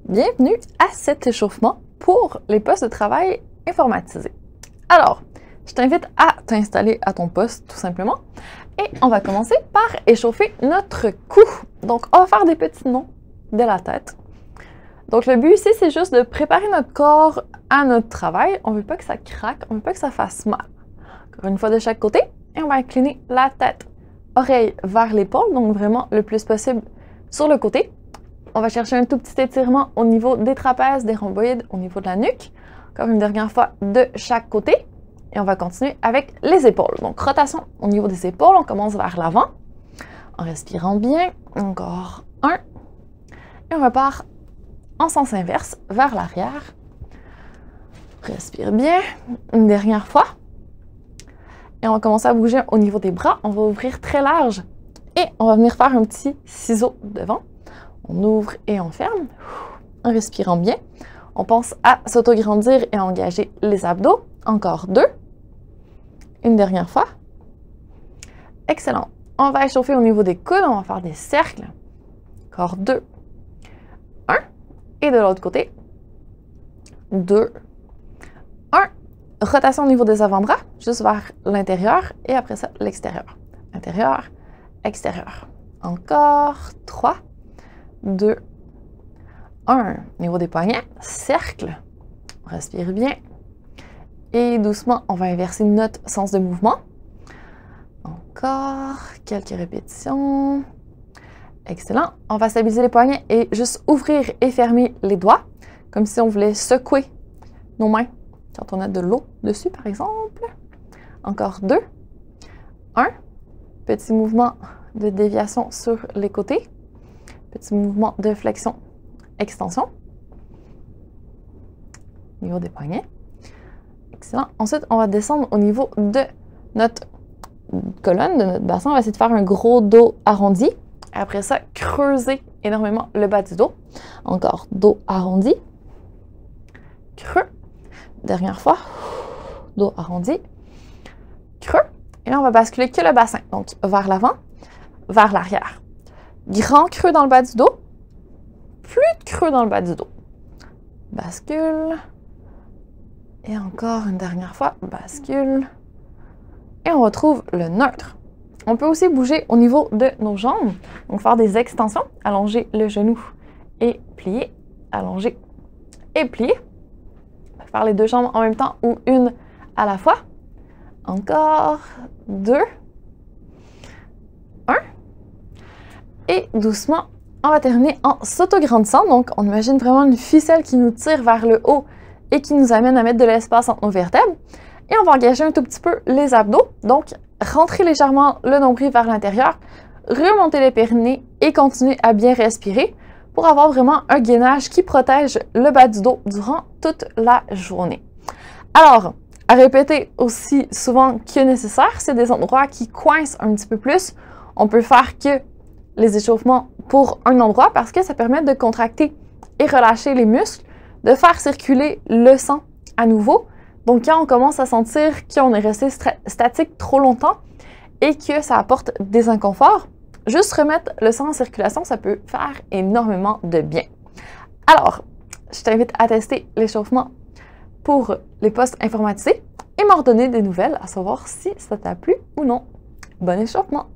Bienvenue à cet échauffement pour les postes de travail informatisés. Alors, je t'invite à t'installer à ton poste tout simplement et on va commencer par échauffer notre cou. Donc, on va faire des petits nœuds de la tête. Donc, le but ici, c'est juste de préparer notre corps à notre travail. On ne veut pas que ça craque, on ne veut pas que ça fasse mal. Encore une fois de chaque côté et on va incliner la tête, oreille vers l'épaule, donc vraiment le plus possible sur le côté. On va chercher un tout petit étirement au niveau des trapèzes, des rhomboïdes, au niveau de la nuque. Encore une dernière fois de chaque côté. Et on va continuer avec les épaules. Donc, rotation au niveau des épaules. On commence vers l'avant. En respirant bien. Encore un. Et on repart en sens inverse, vers l'arrière. Respire bien. Une dernière fois. Et on va commencer à bouger au niveau des bras. On va ouvrir très large. Et on va venir faire un petit ciseau devant. On ouvre et on ferme, en respirant bien. On pense à s'autograndir et engager les abdos. Encore deux. Une dernière fois. Excellent. On va échauffer au niveau des coudes. On va faire des cercles. Encore deux. Un. Et de l'autre côté. Deux. Un. Rotation au niveau des avant-bras, juste vers l'intérieur. Et après ça, l'extérieur. Intérieur, extérieur. Encore trois. 2, 1. Au niveau des poignets, cercle. On respire bien. Et doucement, on va inverser notre sens de mouvement. Encore quelques répétitions. Excellent. On va stabiliser les poignets et juste ouvrir et fermer les doigts, comme si on voulait secouer nos mains quand on a de l'eau dessus, par exemple. Encore 2, 1. Petit mouvement de déviation sur les côtés. Petit mouvement de flexion, extension. Au niveau des poignets. Excellent. Ensuite, on va descendre au niveau de notre colonne, de notre bassin. On va essayer de faire un gros dos arrondi. Après ça, creuser énormément le bas du dos. Encore dos arrondi. Creux. Dernière fois. Dos arrondi. Creux. Et là, on va basculer que le bassin. Donc, vers l'avant, vers l'arrière. Grand creux dans le bas du dos, plus de creux dans le bas du dos. Bascule. Et encore une dernière fois, bascule. Et on retrouve le neutre. On peut aussi bouger au niveau de nos jambes. Donc, faire des extensions, allonger le genou et plier, allonger et plier. Faire les deux jambes en même temps ou une à la fois. Encore deux. Un. Et doucement, on va terminer en s'autograndissant. Donc, on imagine vraiment une ficelle qui nous tire vers le haut et qui nous amène à mettre de l'espace entre nos vertèbres. Et on va engager un tout petit peu les abdos. Donc, rentrer légèrement le nombril vers l'intérieur, remonter les périnées et continuer à bien respirer pour avoir vraiment un gainage qui protège le bas du dos durant toute la journée. Alors, à répéter aussi souvent que nécessaire, c'est des endroits qui coincent un petit peu plus. On peut faire que les échauffements pour un endroit parce que ça permet de contracter et relâcher les muscles, de faire circuler le sang à nouveau. Donc, quand on commence à sentir qu'on est resté statique trop longtemps et que ça apporte des inconforts, juste remettre le sang en circulation, ça peut faire énormément de bien. Alors, je t'invite à tester l'échauffement pour les postes informatisés et m'en redonner des nouvelles à savoir si ça t'a plu ou non. Bon échauffement!